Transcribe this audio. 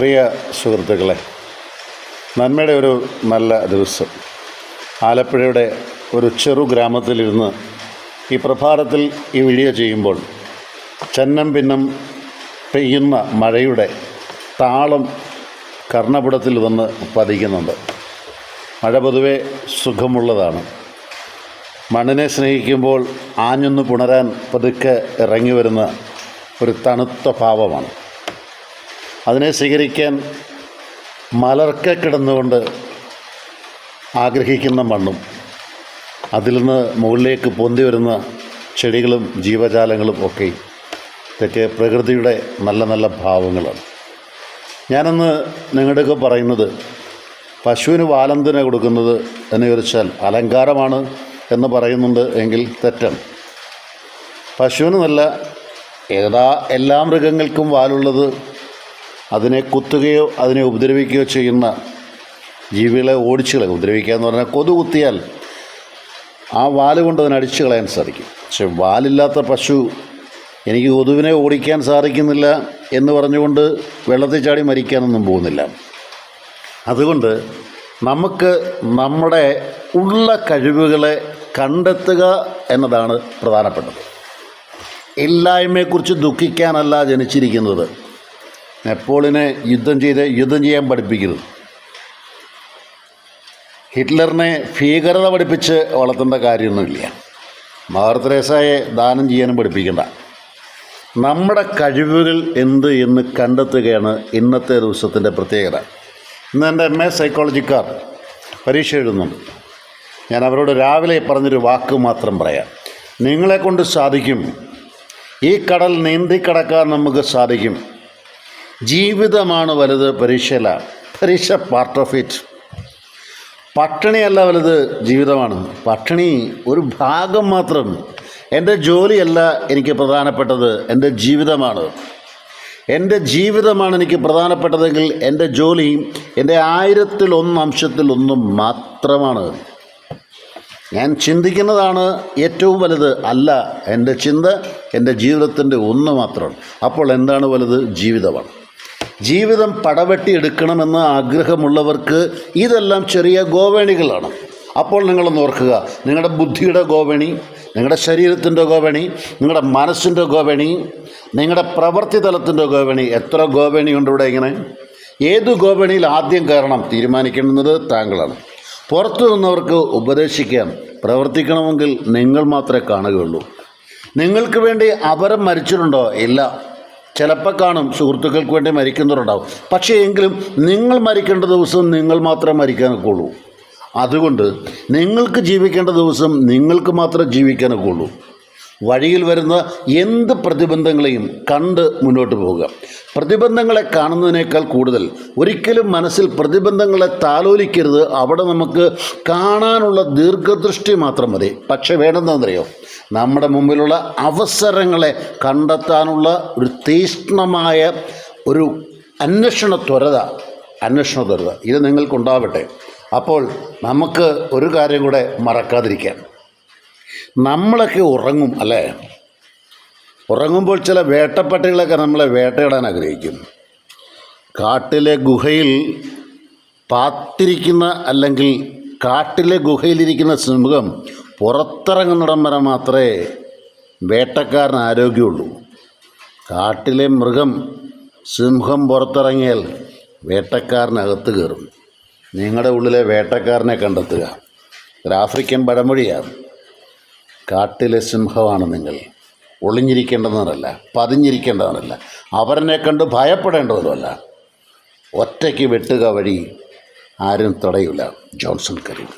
പ്രിയ സുഹൃത്തുക്കളെ, നന്മയുടെ ഒരു നല്ല ദിവസം. ആലപ്പുഴയുടെ ഒരു ചെറു ഗ്രാമത്തിലിരുന്ന് ഈ പ്രഭാതത്തിൽ ഈ വീഡിയോ ചെയ്യുമ്പോൾ ചന്നം ഭിന്നം പെയ്യുന്ന മഴയുടെ താളം കർണപുടത്തിൽ വന്ന് പതിക്കുന്നുണ്ട്. മഴ പൊതുവെ സുഖമുള്ളതാണ്. മണ്ണിനെ സ്നേഹിക്കുമ്പോൾ ആഞ്ഞൊന്ന് പുണരാൻ പതുക്കെ ഇറങ്ങി വരുന്ന ഒരു തണുത്ത ഭാവമാണ്. അതിനെ സ്വീകരിക്കാൻ മലർക്കെ കിടന്നുകൊണ്ട് ആഗ്രഹിക്കുന്ന മണ്ണും അതിൽ നിന്ന് മുകളിലേക്ക് പൊന്തി വരുന്ന ചെടികളും ജീവജാലങ്ങളും ഒക്കെ ഇതൊക്കെ പ്രകൃതിയുടെ നല്ല നല്ല ഭാവങ്ങളാണ്. ഞാനന്ന് നിങ്ങളുടെയൊക്കെ പറയുന്നത് പശുവിന് വാലന്തിന കൊടുക്കുന്നത് എന്ന് ചോദിച്ചാൽ അലങ്കാരമാണ് എന്ന് പറയുന്നുണ്ട് എങ്കിൽ തെറ്റാണ്. പശുവിന് നല്ല എല്ലാ മൃഗങ്ങൾക്കും വാലുള്ളത് അതിനെ കുത്തുകയോ അതിനെ ഉപദ്രവിക്കുകയോ ചെയ്യുന്ന ജീവികളെ ഓടിച്ചു കളയും. ഉപദ്രവിക്കുക എന്ന് പറഞ്ഞാൽ കൊതു കുത്തിയാൽ ആ വാല് കൊണ്ട് അതിനെ അടിച്ചു കളയാൻ സാധിക്കും. പക്ഷെ വാലില്ലാത്ത പശു എനിക്ക് കൊതുവിനെ ഓടിക്കാൻ സാധിക്കുന്നില്ല എന്ന് പറഞ്ഞുകൊണ്ട് വെള്ളത്തിൽ ചാടി മരിക്കാനൊന്നും പോകുന്നില്ല. അതുകൊണ്ട് നമുക്ക് നമ്മുടെ ഉള്ള കഴിവുകളെ കണ്ടെത്തുക എന്നതാണ് പ്രധാനപ്പെട്ടത്. ഇല്ലായ്മയെക്കുറിച്ച് ദുഃഖിക്കാനല്ല ജനിച്ചിരിക്കുന്നത്. നെപ്പോളിയനെ യുദ്ധം ചെയ്യാൻ പഠിപ്പിക്കരുത്. ഹിറ്റ്ലറിനെ ഭീകരത പഠിപ്പിച്ച് വളർത്തേണ്ട കാര്യമൊന്നുമില്ല. മദർ തെരേസയെ ദാനം ചെയ്യാനും പഠിപ്പിക്കേണ്ട. നമ്മുടെ കഴിവുകൾ എന്ത് എന്ന് കണ്ടെത്തുകയാണ് ഇന്നത്തെ ദിവസത്തിൻ്റെ പ്രത്യേകത. ഇന്ന് എൻ്റെ MA സൈക്കോളജിക്കാർ പരീക്ഷ എഴുതുന്നുണ്ട്. ഞാൻ അവരോട് രാവിലെ പറഞ്ഞൊരു വാക്ക് മാത്രം പറയാം. നിങ്ങളെക്കൊണ്ട് സാധിക്കും. ഈ കടൽ നീന്തിക്കടക്കാൻ നമുക്ക് സാധിക്കും. ജീവിതമാണ് വലുത്, പരീക്ഷയല്ല. പരീക്ഷ പാർട്ട് ഓഫ് ഇറ്റ്. പട്ടിണിയല്ല വലുത്, ജീവിതമാണ്. പട്ടിണി ഒരു ഭാഗം മാത്രം. എൻ്റെ ജോലിയല്ല എനിക്ക് പ്രധാനപ്പെട്ടത്, എൻ്റെ ജീവിതമാണ്. എൻ്റെ ജീവിതമാണ് എനിക്ക് പ്രധാനപ്പെട്ടതെങ്കിൽ എൻ്റെ ജോലി എൻ്റെ 1000-1 അംശത്തിൽ1 മാത്രമാണ്. ഞാൻ ചിന്തിക്കുന്നതാണ് ഏറ്റവും വലുത് അല്ല. എൻ്റെ ചിന്ത എൻ്റെ ജീവിതത്തിൻ്റെ 1 മാത്രമാണ്. അപ്പോൾ എന്താണ് വലുത്? ജീവിതമാണ്. ജീവിതം പടവെട്ടിയെടുക്കണമെന്ന് ആഗ്രഹമുള്ളവർക്ക് ഇതെല്ലാം ചെറിയ ഗോവേണികളാണ്. അപ്പോൾ നിങ്ങളൊന്ന് ഓർക്കുക, നിങ്ങളുടെ ബുദ്ധിയുടെ ഗോവേണി, നിങ്ങളുടെ ശരീരത്തിൻ്റെ ഗോവേണി, നിങ്ങളുടെ മനസ്സിൻ്റെ ഗോവേണി, നിങ്ങളുടെ പ്രവൃത്തി തലത്തിൻ്റെ ഗോവേണി. എത്ര ഗോവേണിയുണ്ട് ഇവിടെ? ഇങ്ങനെ ഏത് ഗോവേണിയിൽ ആദ്യം കയറണം തീരുമാനിക്കുന്നത് താങ്കളാണ്. പുറത്തു നിന്നവർക്ക് ഉപദേശിക്കാം. പ്രവർത്തിക്കണമെങ്കിൽ നിങ്ങൾ മാത്രമേ കാണുകയുള്ളൂ. നിങ്ങൾക്ക് വേണ്ടി അവരും മരിച്ചിട്ടുണ്ടോ? ഇല്ല. ചിലപ്പോൾ കാണും, സുഹൃത്തുക്കൾക്ക് വേണ്ടി മരിക്കുന്നവരുണ്ടാവും. പക്ഷേ എങ്കിലും നിങ്ങൾ മരിക്കേണ്ട ദിവസം നിങ്ങൾ മാത്രമേ മരിക്കാനൊക്കെ ഉള്ളൂ. അതുകൊണ്ട് നിങ്ങൾക്ക് ജീവിക്കേണ്ട ദിവസം നിങ്ങൾക്ക് മാത്രമേ ജീവിക്കാനൊക്കെ ഉള്ളൂ. വഴിയിൽ വരുന്ന എന്ത് പ്രതിബന്ധങ്ങളെയും കണ്ട് മുന്നോട്ട് പോവുക. പ്രതിബന്ധങ്ങളെ കാണുന്നതിനേക്കാൾ കൂടുതൽ ഒരിക്കലും മനസ്സിൽ പ്രതിബന്ധങ്ങളെ താലോലിക്കരുത്. അവിടെ നമുക്ക് കാണാനുള്ള ദീർഘദൃഷ്ടി മാത്രം മതി. പക്ഷെ വേണമെന്നറിയോ, നമ്മുടെ മുമ്പിലുള്ള അവസരങ്ങളെ കണ്ടെത്താനുള്ള ഒരു തീക്ഷ്ണമായ ഒരു അന്വേഷണ ത്വരത ഇത് നിങ്ങൾക്കുണ്ടാവട്ടെ. അപ്പോൾ നമുക്ക് ഒരു കാര്യം കൂടെ മറക്കാതിരിക്കാം. നമ്മളൊക്കെ ഉറങ്ങും അല്ലേ? ഉറങ്ങുമ്പോൾ ചില വേട്ടപ്പട്ടികളൊക്കെ നമ്മളെ വേട്ടയിടാൻ ആഗ്രഹിക്കും. കാട്ടിലെ ഗുഹയിൽ പാത്തിരിക്കുന്ന അല്ലെങ്കിൽ കാട്ടിലെ ഗുഹയിലിരിക്കുന്ന സിംഹം പുറത്തിറങ്ങുന്നിടം വരെ മാത്രമേ വേട്ടക്കാരന് ആരോഗ്യമുള്ളൂ. കാട്ടിലെ മൃഗം സിംഹം പുറത്തിറങ്ങിയാൽ വേട്ടക്കാരനകത്ത് കയറും. നിങ്ങളുടെ ഉള്ളിലെ വേട്ടക്കാരനെ കണ്ടെത്തുക. ഒരു ആഫ്രിക്കൻ പഴമൊഴിയാണ്. കാട്ടിലെ സിംഹമാണ് നിങ്ങൾ. ഒളിഞ്ഞിരിക്കേണ്ടതെന്നല്ല, പതിഞ്ഞിരിക്കേണ്ടതെന്നല്ല, അവരനെ കണ്ട് ഭയപ്പെടേണ്ടതുമല്ല. ഒറ്റയ്ക്ക് വെട്ടുക വഴി ആരും തടയില്ല. ജോൺസൺ കരീം.